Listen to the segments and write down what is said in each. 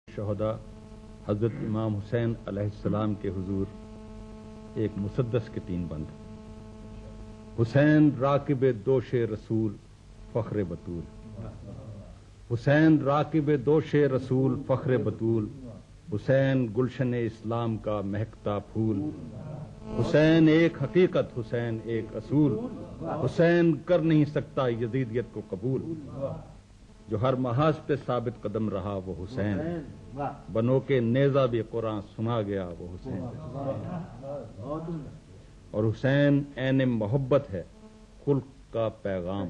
شہداء حضرت امام حسین علیہ السلام کے حضور ایک مسدس کے 3 بند۔ حسین راکب دوش رسول فخر بطول، حسین راکب دوش رسول فخر بطول، حسین گلشن اسلام کا مہکتا پھول، حسین ایک حقیقت، حسین ایک اصول، حسین کر نہیں سکتا یزیدیت کو قبول، جو ہر محاذ پہ ثابت قدم رہا وہ حسین، بنو کے نیزہ بھی قرآن سنا گیا وہ حسین، اور حسین عین محبت ہے خلق کا پیغام،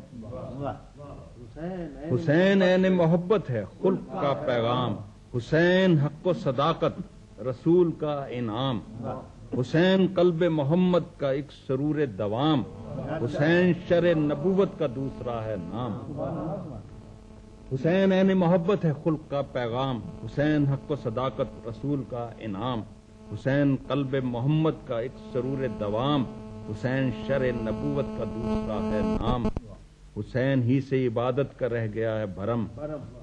حسین عین محبت ہے خلق کا پیغام، حسین حق و صداقت رسول کا انعام، حسین قلب محمد کا ایک سرور دوام، حسین شرع نبوت کا دوسرا ہے نام، حسین عین محبت ہے خلق کا پیغام، حسین حق و صداقت رسول کا انعام، حسین قلب محمد کا ایک سرور دوام، حسین شرع نبوت کا دوسرا ہے نام، حسین ہی سے عبادت کا رہ گیا ہے بھرم،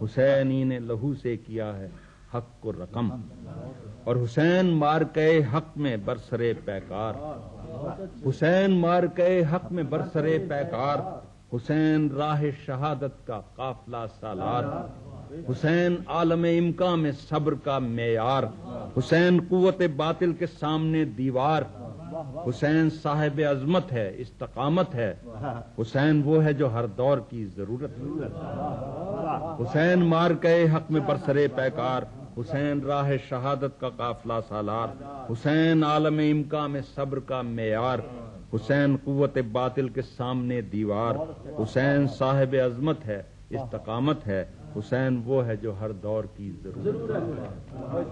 حسین ہی نے لہو سے کیا ہے حق کو رقم، اور حسین مارکے حق میں برسرے پیکار، حسین مارکے حق میں برسرے پیکار، حسین راہ شہادت کا قافلہ سالار، حسین عالم امکان میں صبر کا معیار، حسین قوت باطل کے سامنے دیوار، حسین صاحب عظمت ہے استقامت ہے، حسین وہ ہے جو ہر دور کی ضرورت ہے، حسین مارکے حق میں برسرے پیکار، حسین راہ شہادت کا قافلہ سالار، حسین عالم امکان میں صبر کا معیار، حسین قوت باطل کے سامنے دیوار، حسین صاحب عظمت ہے استقامت ہے، حسین وہ ہے جو ہر دور کی ضرورت ہے۔